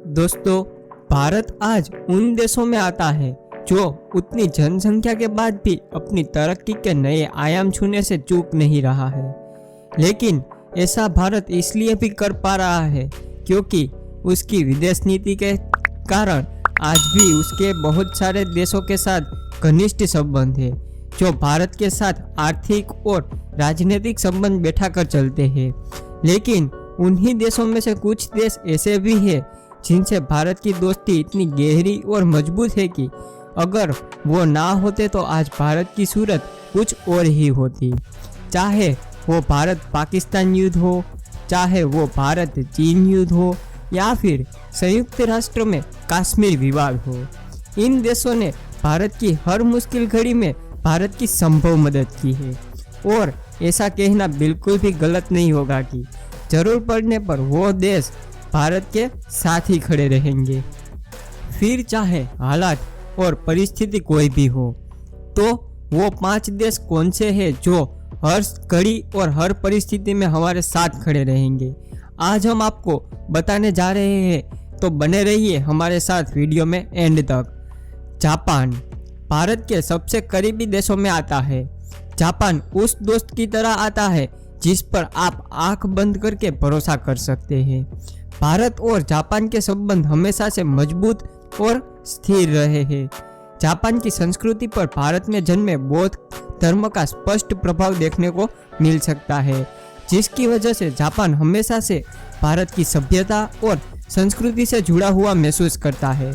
दोस्तों, भारत आज उन देशों में आता है जो उतनी जनसंख्या के बाद भी अपनी तरक्की के नए आयाम छूने से चूक नहीं रहा है। लेकिन ऐसा भारत इसलिए भी कर पा रहा है क्योंकि उसकी विदेश नीति के कारण आज भी उसके बहुत सारे देशों के साथ घनिष्ठ संबंध है, जो भारत के साथ आर्थिक और राजनीतिक संबंध बैठा कर चलते हैं। लेकिन उन्हीं देशों में से कुछ देश ऐसे भी हैं जिनसे भारत की दोस्ती इतनी गहरी और मजबूत है कि अगर वो ना होते तो आज भारत की सूरत कुछ और ही होती। चाहे वो भारत पाकिस्तान युद्ध हो, चाहे वो भारत चीन युद्ध हो, या फिर संयुक्त राष्ट्र में कश्मीर विवाद हो, इन देशों ने भारत की हर मुश्किल घड़ी में भारत की संभव मदद की है। और ऐसा कहना बिल्कुल भी गलत नहीं होगा कि जरूर पड़ने पर वो देश भारत के साथ ही खड़े रहेंगे, फिर चाहे हालात और परिस्थिति कोई भी हो। तो वो 5 देश कौन से हैं जो हर घड़ी और हर परिस्थिति में हमारे साथ खड़े रहेंगे, आज हम आपको बताने जा रहे हैं, तो बने रहिए हमारे साथ वीडियो में एंड तक। जापान भारत के सबसे करीबी देशों में आता है। जापान उस दोस्त की तरह आता है जिस पर आप आंख बंद करके भरोसा कर सकते हैं। भारत और जापान के संबंध हमेशा से मजबूत और स्थिर रहे हैं। जापान की संस्कृति पर भारत में जन्मे बौद्ध धर्म का स्पष्ट प्रभाव देखने को मिल सकता है, जिसकी वजह से जापान हमेशा से भारत की सभ्यता और संस्कृति से जुड़ा हुआ महसूस करता है।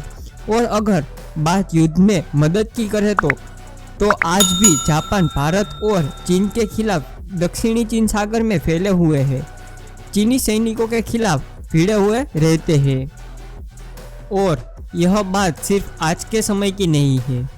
और अगर बात युद्ध में मदद की करे तो आज भी जापान भारत और चीन के खिलाफ दक्षिणी चीन सागर में फैले हुए हैं, चीनी सैनिकों के खिलाफ भिड़े हुए रहते हैं। और यह बात सिर्फ आज के समय की नहीं है।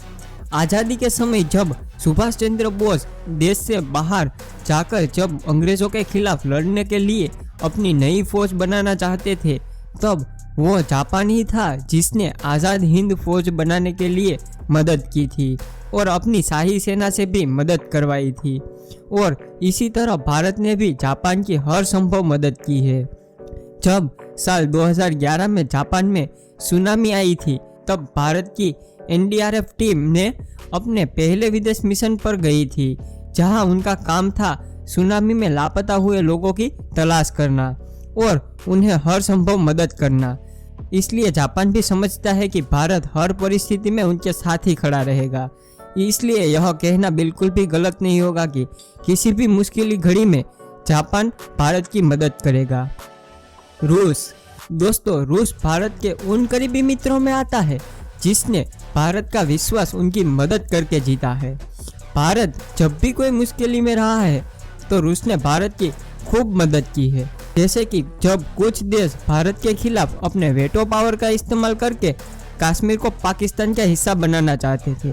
आज़ादी के समय जब सुभाष चंद्र बोस देश से बाहर जाकर जब अंग्रेजों के खिलाफ लड़ने के लिए अपनी नई फौज बनाना चाहते थे, तब वो जापान ही था जिसने आज़ाद हिंद फौज बनाने के लिए मदद की थी और अपनी शाही सेना से भी मदद करवाई थी। और इसी तरह भारत ने भी जापान की हर संभव मदद की है। जब साल 2011 में जापान में सुनामी आई थी, तब भारत की एनडीआरएफ टीम ने अपने पहले विदेश मिशन पर गई थी, जहां उनका काम था सुनामी में लापता हुए लोगों की तलाश करना और उन्हें हर संभव मदद करना। इसलिए जापान भी समझता है कि भारत हर परिस्थिति में उनके साथ ही खड़ा रहेगा। इसलिए यह कहना बिल्कुल भी गलत नहीं होगा कि किसी भी मुश्किल घड़ी में जापान भारत की मदद करेगा। रूस दोस्तों, रूस भारत के उन करीबी मित्रों में आता है जिसने भारत का विश्वास उनकी मदद करके जीता है। भारत जब भी कोई मुश्किल में रहा है तो रूस ने भारत की खूब मदद की है। जैसे कि जब कुछ देश भारत के खिलाफ अपने वेटो पावर का इस्तेमाल करके कश्मीर को पाकिस्तान का हिस्सा बनाना चाहते थे,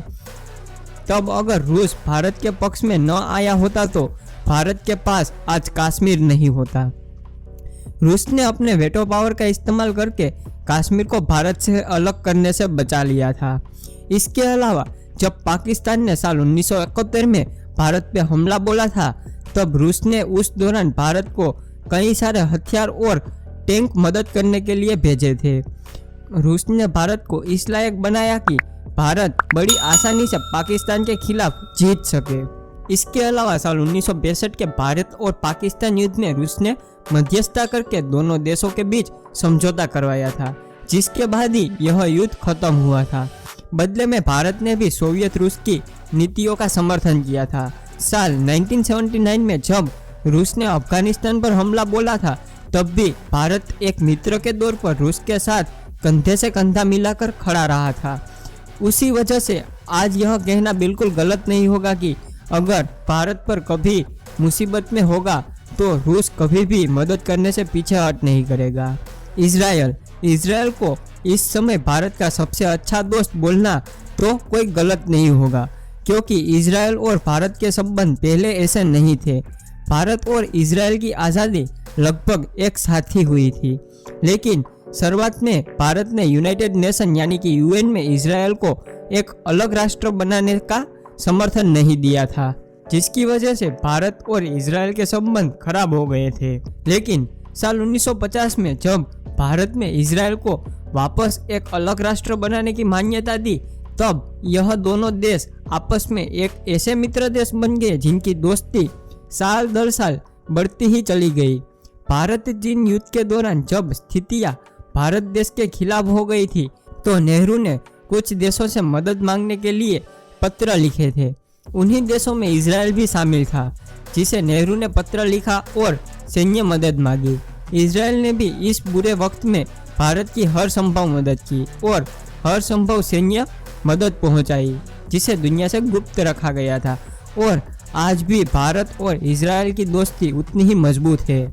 तब अगर रूस भारत के पक्ष में न आया होता तो भारत के पास आज कश्मीर नहीं होता। रूस ने अपने वेटो पावर का इस्तेमाल करके कश्मीर को भारत से अलग करने से बचा लिया था। इसके अलावा जब पाकिस्तान ने साल 1971 में भारत पे हमला बोला था, तब रूस ने उस दौरान भारत को कई सारे हथियार और टैंक मदद करने के लिए भेजे थे। रूस ने भारत को इस लायक बनाया कि भारत बड़ी आसानी से पाकिस्तान के खिलाफ जीत सके। इसके अलावा साल 1962 के भारत और पाकिस्तान युद्ध में रूस ने मध्यस्थता करके दोनों देशों के बीच समझौता करवाया था, जिसके बाद ही यह युद्ध खत्म हुआ था। बदले में भारत ने भी सोवियत रूस की नीतियों का समर्थन किया था। साल 1979 में जब रूस ने अफगानिस्तान पर हमला बोला था, तब भी भारत एक मित्र के तौर पर रूस के साथ कंधे से कंधा मिलाकर खड़ा रहा था। उसी वजह से आज यह कहना बिल्कुल गलत नहीं होगा कि अगर भारत पर कभी मुसीबत में होगा तो रूस कभी भी मदद करने से पीछे हट नहीं करेगा। इजराइल को इस समय भारत का सबसे अच्छा दोस्त बोलना तो कोई गलत नहीं होगा, क्योंकि इजराइल और भारत के संबंध पहले ऐसे नहीं थे। भारत और इजराइल की आज़ादी लगभग एक साथ ही हुई थी, लेकिन शुरुआत में भारत ने यूनाइटेड नेशन यानी कि यूएन में इजराइल को एक अलग राष्ट्र बनाने का समर्थन नहीं दिया था, जिसकी वजह से भारत और इजराइल के संबंध खराब हो गए थे। लेकिन साल 1950 में जब भारत में इजराइल को वापस एक अलग राष्ट्र बनाने की मान्यता दी, तब यह दोनों देश आपस में एक ऐसे मित्र देश बन गए जिनकी दोस्ती साल दर साल बढ़ती ही चली गई। भारत चीन युद्ध के दौरान जब स्थितियां भारत देश के खिलाफ हो गई थी, तो नेहरू ने कुछ देशों से मदद मांगने के लिए पत्र लिखे थे। उन्हीं देशों में इजराइल भी शामिल था, जिसे नेहरू ने पत्र लिखा और सैन्य मदद मांगी। इजराइल ने भी इस बुरे वक्त में भारत की हर संभव मदद की और हर संभव सैन्य मदद पहुंचाई, जिसे दुनिया से गुप्त रखा गया था। और आज भी भारत और इजराइल की दोस्ती उतनी ही मजबूत है।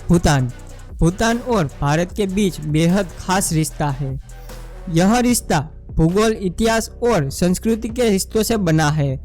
भूटान और भारत के बीच बेहद खास रिश्ता है। यह रिश्ता भूगोल, इतिहास और संस्कृति के रिश्तों से बना है।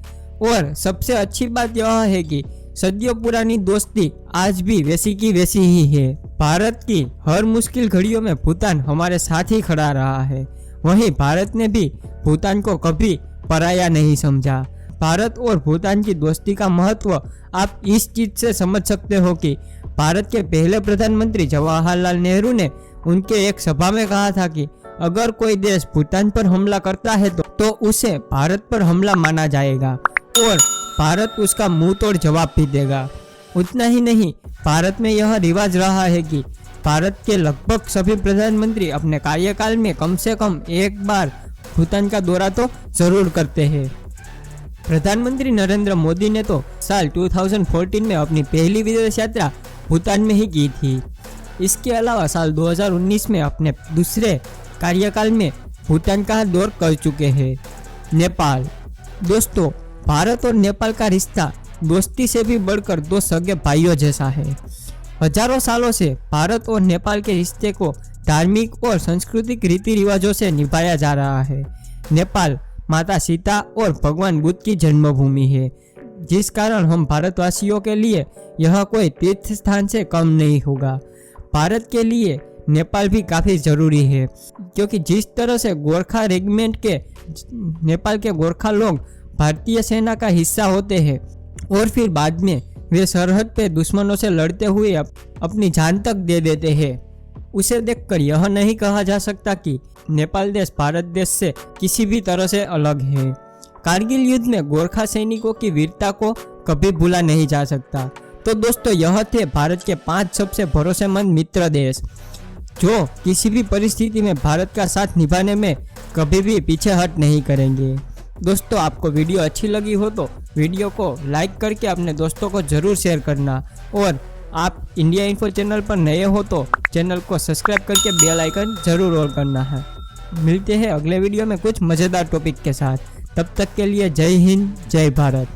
और सबसे अच्छी बात यह है कि सदियों पुरानी दोस्ती आज भी वैसी की वैसी ही है। भारत की हर मुश्किल घड़ियों में भूटान हमारे साथ ही खड़ा रहा है। वहीं भारत ने भी भूटान को कभी पराया नहीं समझा। भारत और भूटान की दोस्ती का महत्व आप इस चीज से समझ सकते हो कि भारत के पहले प्रधानमंत्री जवाहरलाल नेहरू ने उनके एक सभा में कहा था कि अगर कोई देश भूटान पर हमला करता है तो उसे भारत पर हमला माना जाएगा और भारत उसका मुंह तोड़ जवाब भी देगा। उतना ही नहीं, भारत में यह रिवाज रहा है कि भारत के लगभग सभी प्रधानमंत्री अपने कार्यकाल में कम से कम एक बार भूटान का दौरा तो जरूर करते हैं। प्रधानमंत्री नरेंद्र मोदी ने तो साल 2014 में अपनी पहली विदेश यात्रा भूटान में ही की थी। इसके अलावा साल 2019 में अपने दूसरे कार्यकाल में भूटान का दौरा कर चुके हैं। नेपाल। दोस्तों, भारत और नेपाल का रिश्ता दोस्ती से भी बढ़कर दो सगे भाइयों जैसा है। हजारों सालों से भारत और नेपाल के रिश्ते को धार्मिक और सांस्कृतिक रीति रिवाजों से निभाया जा रहा है। नेपाल माता सीता और भगवान बुद्ध की जन्मभूमि है, जिस कारण हम भारतवासियों के लिए यह कोई तीर्थ स्थान से कम नहीं होगा। भारत के लिए नेपाल भी काफ़ी ज़रूरी है, क्योंकि जिस तरह से गोरखा रेजिमेंट के नेपाल के गोरखा लोग भारतीय सेना का हिस्सा होते हैं और फिर बाद में वे सरहद पे दुश्मनों से लड़ते हुए अपनी जान तक दे देते हैं, उसे देखकर यह नहीं कहा जा सकता कि नेपाल देश भारत देश से किसी भी तरह से अलग है। कारगिल युद्ध में गोरखा सैनिकों की वीरता को कभी भूला नहीं जा सकता। तो दोस्तों, यह थे भारत के 5 सबसे भरोसेमंद मित्र देश, जो किसी भी परिस्थिति में भारत का साथ निभाने में कभी भी पीछे हट नहीं करेंगे। दोस्तों, आपको वीडियो अच्छी लगी हो तो वीडियो को लाइक करके अपने दोस्तों को ज़रूर शेयर करना, और आप इंडिया इन्फो चैनल पर नए हो तो चैनल को सब्सक्राइब करके बेल आइकन ज़रूर ऑन करना है। मिलते हैं अगले वीडियो में कुछ मज़ेदार टॉपिक के साथ। तब तक के लिए जय हिंद, जय भारत।